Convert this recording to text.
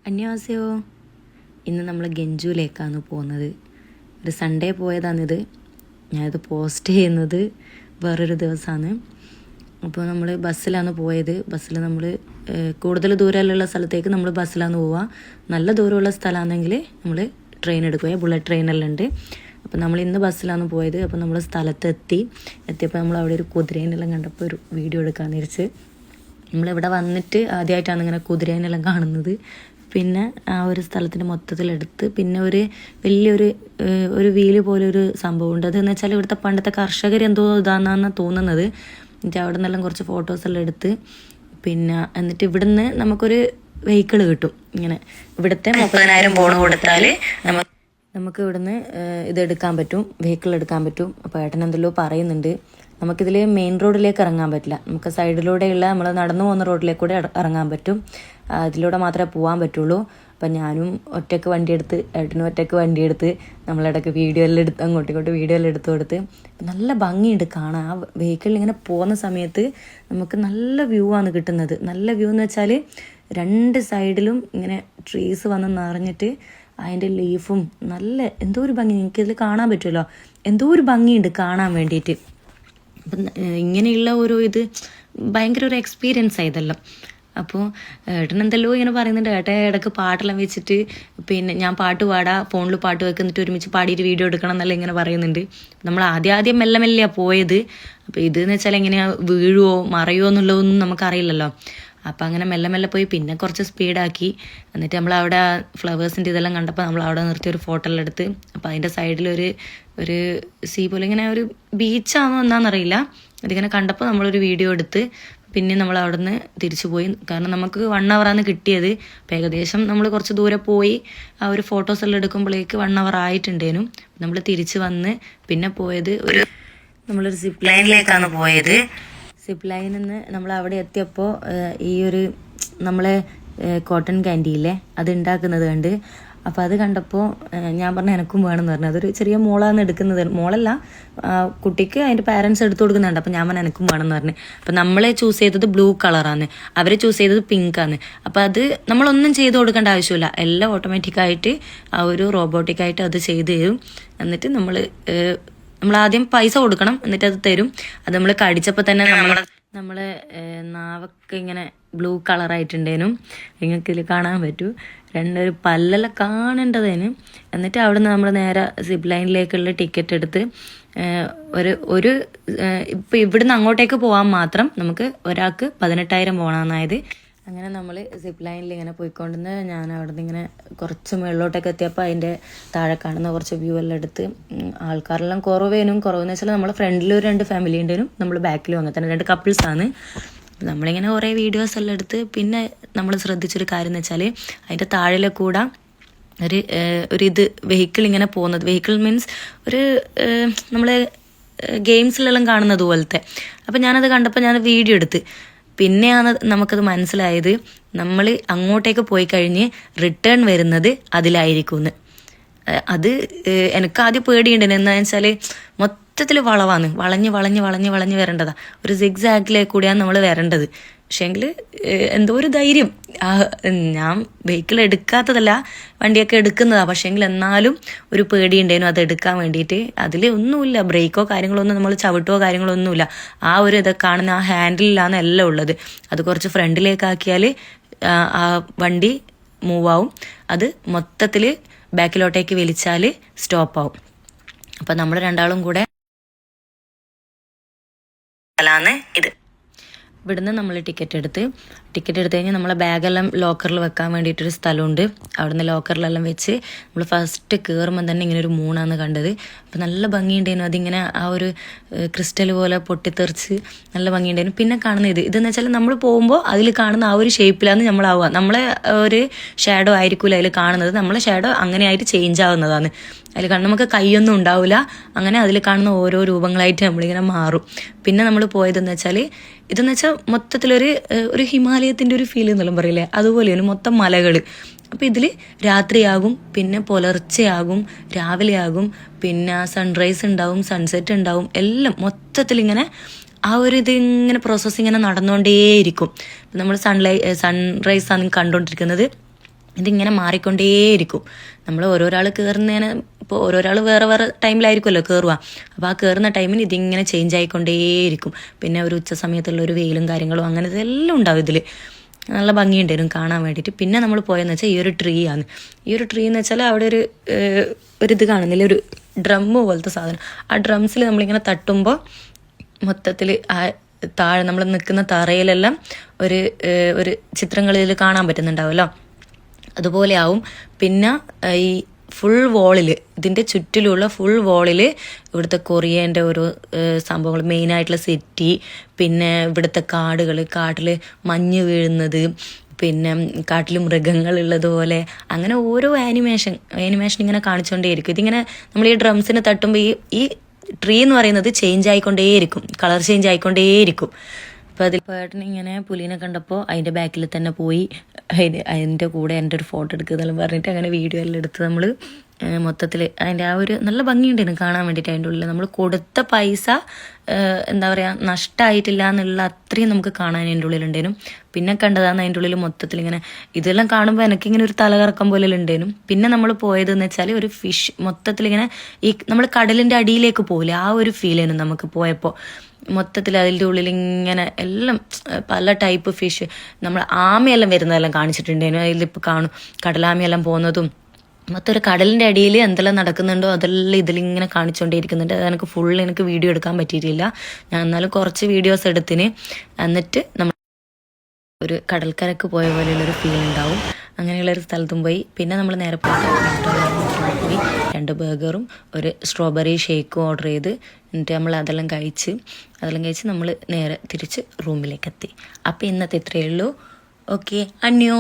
അന്യാസയോ. ഇന്ന് നമ്മൾ ഗഞ്ചുവിലേക്കാണ് പോകുന്നത്. ഒരു സൺഡേ പോയതാണിത്. ഞാനിത് പോസ്റ്റ് ചെയ്യുന്നത് വേറൊരു ദിവസമാണ്. അപ്പോൾ നമ്മൾ ബസ്സിലാണ് പോയത്. ബസ്സിൽ നമ്മൾ കൂടുതൽ ദൂരമുള്ള സ്ഥലത്തേക്ക് നമ്മൾ ബസ്സിലാണ് പോവുക. നല്ല ദൂരമുള്ള സ്ഥലമാണെങ്കിൽ നമ്മൾ ട്രെയിൻ എടുക്കുക. ബുള്ളറ്റ് ട്രെയിനെല്ലാം ഉണ്ട്. അപ്പോൾ നമ്മൾ ഇന്ന് ബസ്സിലാണ് പോയത്. അപ്പോൾ നമ്മൾ എത്തിയപ്പോൾ നമ്മൾ അവിടെ ഒരു കുതിരേനെല്ലാം കണ്ടപ്പോൾ ഒരു വീഡിയോ എടുക്കാമെന്ന് വിചാരിച്ച്. നമ്മളിവിടെ വന്നിട്ട് ആദ്യമായിട്ടാണ് ഇങ്ങനെ കുതിരേനെല്ലാം കാണുന്നത്. പിന്നെ ആ ഒരു സ്ഥലത്തിൻ്റെ മൊത്തത്തിലെടുത്ത് പിന്നെ വലിയൊരു വീല് പോലെ ഒരു സംഭവമുണ്ട്. അതെന്ന് വെച്ചാൽ ഇവിടുത്തെ പണ്ടത്തെ കർഷകർ എന്തോ ഇതാണെന്നാണ് തോന്നുന്നത്. എന്നിട്ട് അവിടെ നിന്നെല്ലാം കുറച്ച് ഫോട്ടോസെല്ലാം എടുത്ത് പിന്നെ എന്നിട്ട് ഇവിടുന്ന് നമുക്കൊരു വെഹിക്കിൾ കിട്ടും. ഇങ്ങനെ ഇവിടുത്തെ 30,000 പോണ് കൊടുത്താൽ നമുക്ക് ഇവിടുന്ന് ഇതെടുക്കാൻ പറ്റും, വെഹിക്കിൾ എടുക്കാൻ പറ്റും. അപ്പോൾ ഏട്ടൻ എന്തെല്ലോ പറയുന്നുണ്ട്. നമുക്കിതിൽ മെയിൻ റോഡിലേക്ക് ഇറങ്ങാൻ പറ്റില്ല. നമുക്ക് സൈഡിലൂടെയുള്ള നമ്മൾ നടന്നു പോകുന്ന റോഡിലേക്ക് കൂടെ ഇറങ്ങാൻ പറ്റും. അതിലൂടെ മാത്രമേ പോകാൻ പറ്റുള്ളൂ. അപ്പം ഞാനും ഒറ്റയ്ക്ക് വണ്ടിയെടുത്ത് ഏട്ടനും ഒറ്റയ്ക്ക് വണ്ടിയെടുത്ത് നമ്മളിടയ്ക്ക് അങ്ങോട്ടും ഇങ്ങോട്ടും വീഡിയോ എല്ലാം എടുത്തു കൊടുത്ത് നല്ല ഭംഗിയുണ്ട് കാണാൻ. ആ വെഹിക്കിളിൽ ഇങ്ങനെ പോകുന്ന സമയത്ത് നമുക്ക് നല്ല വ്യൂ ആണ് കിട്ടുന്നത്. നല്ല വ്യൂ എന്ന് വെച്ചാൽ രണ്ട് സൈഡിലും ഇങ്ങനെ ട്രീസ് വന്ന് നിറഞ്ഞിട്ട് അതിൻ്റെ ലീഫും നല്ല എന്തോ ഒരു ഭംഗി. എനിക്കിതിൽ കാണാൻ പറ്റുമല്ലോ, എന്തോ ഒരു ഭംഗിയുണ്ട് കാണാൻ വേണ്ടിയിട്ട്. അപ്പം ഇങ്ങനെയുള്ള ഇത് ഭയങ്കര ഒരു എക്സ്പീരിയൻസ് ആയതല്ലോ. അപ്പോൾ ഏട്ടൻ എന്തെല്ലോ ഇങ്ങനെ പറയുന്നുണ്ട്. ഏട്ടൻ ഇടയ്ക്ക് പാട്ടെല്ലാം വെച്ചിട്ട് പിന്നെ ഞാൻ പാട്ട് പാടാം, ഫോണിൽ പാട്ട് വെക്കുന്നിട്ട് ഒരുമിച്ച് പാടിയിട്ട് വീഡിയോ എടുക്കണം എന്നെല്ലാം ഇങ്ങനെ പറയുന്നുണ്ട്. നമ്മൾ ആദ്യം മെല്ലെ മെല്ലെയാണ് പോയത്. അപ്പോൾ ഇതെന്ന് വെച്ചാൽ എങ്ങനെയാ വീഴുവോ മറയുമോ എന്നുള്ളതൊന്നും നമുക്കറിയില്ലല്ലോ. അപ്പം അങ്ങനെ മെല്ലെ മെല്ലെ പോയി പിന്നെ കുറച്ച് സ്പീഡാക്കി. എന്നിട്ട് നമ്മൾ അവിടെ ഫ്ലവേഴ്സിൻ്റെ ഇതെല്ലാം കണ്ടപ്പോൾ നമ്മൾ അവിടെ നിർത്തി ഒരു ഫോട്ടോ എല്ലാം എടുത്ത്. അപ്പോൾ അതിൻ്റെ സൈഡിലൊരു സീ പോലെ ഇങ്ങനെ ഒരു ബീച്ചാണോ എന്താണെന്നറിയില്ല. അതിങ്ങനെ കണ്ടപ്പോൾ നമ്മളൊരു വീഡിയോ എടുത്ത് പിന്നെ നമ്മൾ അവിടെ നിന്ന് തിരിച്ചു പോയി. കാരണം നമുക്ക് 1 hour കിട്ടിയത്. അപ്പോൾ ഏകദേശം നമ്മൾ കുറച്ച് ദൂരെ പോയി ആ ഒരു ഫോട്ടോസ് എല്ലാം എടുക്കുമ്പോഴേക്ക് 1 hour ആയിട്ടുണ്ടേനു. നമ്മൾ തിരിച്ച് വന്ന് പിന്നെ പോയത് നമ്മളൊരു സിപ്പ് ലൈനിലേക്കാണ് പോയത്. സിപ്പ് ലൈനിൽ നിന്ന് നമ്മൾ അവിടെ എത്തിയപ്പോൾ നമ്മളെ കോട്ടൺ ക്യാൻഡിയില്ലേ അത് ഉണ്ടാക്കുന്നത് കണ്ട്. അപ്പോൾ അത് കണ്ടപ്പോൾ ഞാൻ പറഞ്ഞു എനക്കും വേണമെന്ന് പറഞ്ഞു. അതൊരു ചെറിയ മോളാണ് എടുക്കുന്നത്. മോളല്ല, കുട്ടിക്ക് അതിൻ്റെ പാരൻസ് എടുത്തു കൊടുക്കുന്നുണ്ട്. അപ്പോൾ ഞാൻ പറഞ്ഞു എനക്കും വേണമെന്ന് പറഞ്ഞു. അപ്പോൾ നമ്മളെ ചൂസ് ചെയ്തത് ബ്ലൂ കളറാണ്, അവർ ചൂസ് ചെയ്തത് പിങ്കാണ്. അപ്പോൾ അത് നമ്മളൊന്നും ചെയ്ത് കൊടുക്കേണ്ട ആവശ്യമില്ല. എല്ലാം ഓട്ടോമാറ്റിക്കായിട്ട് ആ ഒരു റോബോട്ടിക്കായിട്ട് അത് ചെയ്ത് തരും. എന്നിട്ട് നമ്മൾ ആദ്യം പൈസ കൊടുക്കണം, എന്നിട്ട് അത് തരും. അത് നമ്മൾ കടിച്ചപ്പോൾ തന്നെ നമ്മളെ നാവൊക്കെ ഇങ്ങനെ ബ്ലൂ കളറായിട്ടുണ്ടേനും. നിങ്ങൾക്ക് ഇതിൽ കാണാൻ പറ്റൂ. രണ്ടൊരു പല്ലെല്ലാം കാണേണ്ടതേനും. എന്നിട്ട് അവിടെ നിന്ന് നമ്മൾ നേരെ സിപ്പ് ലൈനിലേക്കുള്ള ടിക്കറ്റ് എടുത്ത് ഇപ്പം ഇവിടുന്ന് അങ്ങോട്ടേക്ക് പോകാൻ മാത്രം നമുക്ക് ഒരാൾക്ക് 18,000 പോകണമെന്നായത്. അങ്ങനെ നമ്മൾ സിപ്പ് ലൈനിൽ ഇങ്ങനെ പോയിക്കൊണ്ടിരുന്ന് ഞാൻ അവിടെ നിന്ന് ഇങ്ങനെ കുറച്ച് മുകളിലോട്ടൊക്കെ എത്തിയപ്പോൾ അതിൻ്റെ താഴെ കാണുന്ന കുറച്ച് വ്യൂ എല്ലാം എടുത്ത് ആൾക്കാരെല്ലാം കുറവെന്ന് വെച്ചാൽ നമ്മളെ ഫ്രണ്ടിൽ ഒരു 2 ഫാമിലി ഉണ്ടേനും, നമ്മൾ ബാക്കിലും അങ്ങനെ തന്നെ 2 കപ്പിൾസാണ്. നമ്മളിങ്ങനെ കുറേ വീഡിയോസ് എല്ലാം എടുത്ത് പിന്നെ നമ്മൾ ശ്രദ്ധിച്ചൊരു കാര്യം എന്ന് വെച്ചാൽ അതിൻ്റെ താഴെ കൂടെ വെഹിക്കിൾ ഇങ്ങനെ പോകുന്നത്. വെഹിക്കിൾ മീൻസ് നമ്മൾ ഗെയിംസിലെല്ലാം കാണുന്നത് പോലത്തെ. അപ്പം ഞാനത് കണ്ടപ്പോൾ ഞാൻ വീഡിയോ എടുത്ത്. പിന്നെയാണ് നമുക്കത് മനസ്സിലായത് നമ്മൾ അങ്ങോട്ടേക്ക് പോയി കഴിഞ്ഞ് റിട്ടേൺ വരുന്നത് അതിലായിരിക്കുമെന്ന്. അത് എനിക്ക് ആദ്യം പേടിയുണ്ടായിരുന്നു. എന്താണെന്ന് വെച്ചാൽ മൊത്തത്തിൽ വളവാണ്, വളഞ്ഞ് വരേണ്ടതാ. ഒരു സിഗ്സാഗിലേക്ക് കൂടിയാണ് നമ്മൾ വരേണ്ടത്. പക്ഷേങ്കിൽ എന്തോ ഒരു ധൈര്യം. ഞാൻ വെഹിക്കിൾ എടുക്കാത്തതല്ല, വണ്ടിയൊക്കെ എടുക്കുന്നതാണ്. പക്ഷേങ്കിൽ എന്നാലും ഒരു പേടിയുണ്ടായിരുന്നു അത് എടുക്കാൻ വേണ്ടിയിട്ട്. അതിൽ ഒന്നുമില്ല, ബ്രേക്കോ കാര്യങ്ങളൊന്നും നമ്മൾ ചവിട്ടോ കാര്യങ്ങളൊന്നുമില്ല. ആ ഒരു കാണുന്ന ആ ഹാൻഡിലാണ് എല്ലാം ഉള്ളത്. അത് കുറച്ച് ഫ്രണ്ടിലേക്കാക്കിയാൽ ആ വണ്ടി മൂവാവും. അത് മൊത്തത്തിൽ ബാക്കിലോട്ടേക്ക് വലിച്ചാൽ സ്റ്റോപ്പാവും. അപ്പം നമ്മൾ രണ്ടാളും കൂടെ ഇത് ഇവിടുന്ന് നമ്മൾ ടിക്കറ്റ് എടുത്ത് കഴിഞ്ഞാൽ നമ്മളെ ബാഗെല്ലാം ലോക്കറിൽ വെക്കാൻ വേണ്ടിയിട്ടൊരു സ്ഥലമുണ്ട്. അവിടുന്ന് ലോക്കറിലെല്ലാം വെച്ച് നമ്മൾ ഫസ്റ്റ് കയറുമ്പോൾ തന്നെ ഇങ്ങനെ ഒരു മൂണാണ് കണ്ടത്. അപ്പോൾ നല്ല ഭംഗിയുണ്ടായിരുന്നു. അതിങ്ങനെ ആ ഒരു ക്രിസ്റ്റൽ പോലെ പൊട്ടിത്തെറിച്ച് നല്ല ഭംഗിയുണ്ടായിരുന്നു. പിന്നെ കാണുന്ന ഇതെന്ന് വെച്ചാൽ നമ്മൾ പോകുമ്പോൾ അതിൽ കാണുന്ന ആ ഒരു ഷേപ്പിലാണ് നമ്മളാവുക. നമ്മളെ ഒരു ഷാഡോ ആയിരിക്കില്ല അതിൽ കാണുന്നത്, നമ്മളെ ഷാഡോ അങ്ങനെ ആയിട്ട് ചേഞ്ച് ആവുന്നതാണ്. അതിൽ കാണുന്ന നമുക്ക് കൈയൊന്നും ഉണ്ടാവില്ല. അങ്ങനെ അതിൽ കാണുന്ന ഓരോ രൂപങ്ങളായിട്ട് നമ്മളിങ്ങനെ മാറും. പിന്നെ നമ്മൾ പോയതെന്ന് വെച്ചാൽ ഇതെന്ന് വെച്ചാൽ മൊത്തത്തിലൊരു ഹിമാലയത്തിൻ്റെ ഒരു ഫീൽ എന്നെല്ലാം പറയില്ലേ, അതുപോലെയാണ് മൊത്തം മലകൾ. അപ്പോൾ ഇതിൽ രാത്രിയാകും, പിന്നെ പുലർച്ചെയാകും, രാവിലെയാകും, പിന്നെ സൺറൈസ് ഉണ്ടാവും, സൺസെറ്റ് ഉണ്ടാവും, എല്ലാം മൊത്തത്തിലിങ്ങനെ ആ ഒരു ഇതിങ്ങനെ പ്രോസസ്സ് ഇങ്ങനെ നടന്നുകൊണ്ടേയിരിക്കും. നമ്മൾ സൺറൈസ് ആണ് കണ്ടുകൊണ്ടിരിക്കുന്നത്. ഇതിങ്ങനെ മാറിക്കൊണ്ടേയിരിക്കും. നമ്മൾ ഓരോരാൾ കയറുന്നതിന് ഇപ്പോൾ ഓരോരാൾ വേറെ വേറെ ടൈമിലായിരിക്കുമല്ലോ കയറുക. അപ്പോൾ ആ കയറുന്ന ടൈമിന് ഇതിങ്ങനെ ചേഞ്ച് ആയിക്കൊണ്ടേയിരിക്കും. പിന്നെ ഒരു ഉച്ച സമയത്തുള്ള ഒരു വെയിലും കാര്യങ്ങളും അങ്ങനെ ഇതെല്ലാം ഉണ്ടാവും ഇതിൽ. നല്ല ഭംഗിയുണ്ടായിരുന്നു കാണാൻ വേണ്ടിയിട്ട്. പിന്നെ നമ്മൾ പോയെന്ന് വെച്ചാൽ ഈ ഒരു ട്രീ ആണ്. ഈ ഒരു ട്രീ എന്ന് വെച്ചാൽ അവിടെ ഒരിത് കാണുന്നില്ല, ഒരു ഡ്രമ്മ് പോലത്തെ സാധനം. ആ ഡ്രംസിൽ നമ്മളിങ്ങനെ തട്ടുമ്പോൾ മൊത്തത്തിൽ ആ താഴെ നമ്മൾ നിൽക്കുന്ന തറയിലെല്ലാം ഒരു ചിത്രങ്ങളിൽ കാണാൻ പറ്റുന്നുണ്ടാവുമല്ലോ, അതുപോലെ ആവും. പിന്നെ ഈ ഫുൾ വോളിൽ, ഇതിൻ്റെ ചുറ്റിലുള്ള ഫുൾ വോളിൽ ഇവിടുത്തെ കൊറിയൻ്റെ ഓരോ സംഭവങ്ങൾ, മെയിനായിട്ടുള്ള സെറ്റി, പിന്നെ ഇവിടുത്തെ കാട്ടിൽ മഞ്ഞ് വീഴുന്നത്, പിന്നെ കാട്ടിൽ മൃഗങ്ങളുള്ളതുപോലെ, അങ്ങനെ ഓരോ ആനിമേഷൻ ഇങ്ങനെ കാണിച്ചുകൊണ്ടേയിരിക്കും. ഇതിങ്ങനെ നമ്മൾ ഈ ഡ്രംസിന് തട്ടുമ്പോൾ ഈ ട്രീ എന്ന് പറയുന്നത് ചേഞ്ച് ആയിക്കൊണ്ടേയിരിക്കും, കളർ ചേഞ്ച് ആയിക്കൊണ്ടേയിരിക്കും. അപ്പോൾ അതിൽ പേട്ടൻ ഇങ്ങനെ പുലിനെ കണ്ടപ്പോൾ അതിൻ്റെ ബാക്കിൽ തന്നെ പോയി അതിൻ്റെ കൂടെ എൻ്റെ ഒരു ഫോട്ടോ എടുക്കുന്നതെല്ലാം പറഞ്ഞിട്ട് അങ്ങനെ വീഡിയോ എല്ലാം എടുത്ത് നമ്മൾ മൊത്തത്തിൽ അതിൻ്റെ ആ ഒരു നല്ല ഭംഗിയുണ്ടായിരുന്നു കാണാൻ വേണ്ടിയിട്ട്. അതിൻ്റെ ഉള്ളിൽ നമ്മൾ കൊടുത്ത പൈസ എന്താ പറയുക നഷ്ടമായിട്ടില്ല എന്നുള്ള അത്രയും നമുക്ക് കാണാൻ അതിൻ്റെ ഉള്ളിലുണ്ടായിരുന്നു. പിന്നെ കണ്ടതാണ് അതിൻ്റെ ഉള്ളിൽ മൊത്തത്തിൽ ഇങ്ങനെ ഇതെല്ലാം കാണുമ്പോൾ എനിക്കിങ്ങനെ ഒരു തലകറക്കം പോലെ ഉണ്ടായിരുന്നു. പിന്നെ നമ്മൾ പോയതെന്ന് വെച്ചാൽ ഒരു ഫിഷ് മൊത്തത്തിലിങ്ങനെ ഈ നമ്മൾ കടലിൻ്റെ അടിയിലേക്ക് പോകില്ല, ആ ഒരു ഫീൽ ആയിരുന്നു നമുക്ക് പോയപ്പോൾ. മൊത്തത്തിൽ അതിൻ്റെ ഉള്ളിൽ ഇങ്ങനെ എല്ലാം പല ടൈപ്പ് ഫിഷ്, നമ്മൾ ആമയെല്ലാം വരുന്നതെല്ലാം കാണിച്ചിട്ടുണ്ടായിരുന്നു. അതിലിപ്പോൾ കാണും കടലാമയെല്ലാം പോകുന്നതും. മൊത്തം ഒരു കടലിൻ്റെ അടിയിൽ എന്തെല്ലാം നടക്കുന്നുണ്ടോ അതെല്ലാം ഇതിലിങ്ങനെ കാണിച്ചുകൊണ്ടേയിരിക്കുന്നുണ്ട്. അത് എനിക്ക് വീഡിയോ എടുക്കാൻ പറ്റിയിട്ടില്ല. ഞാൻ എന്നാലും കുറച്ച് വീഡിയോസ് എടുത്തിന്. എന്നിട്ട് നമ്മൾ ഒരു കടൽക്കരക്ക് പോയ പോലെയുള്ളൊരു ഫീൽ ഉണ്ടാവും. അങ്ങനെയുള്ളൊരു സ്ഥലത്തും പോയി. പിന്നെ നമ്മൾ നേരെ പോയി 2 ബർഗറും ഒരു സ്ട്രോബെറി ഷേക്കും ഓർഡർ ചെയ്ത്, എന്നിട്ട് നമ്മൾ അതെല്ലാം കഴിച്ച് നമ്മൾ നേരെ തിരിച്ച് റൂമിലേക്ക് എത്തി. അപ്പോൾ ഇന്നത്തെ ഇത്രയേ ഉള്ളൂ. ഓക്കെ, അന്യോ.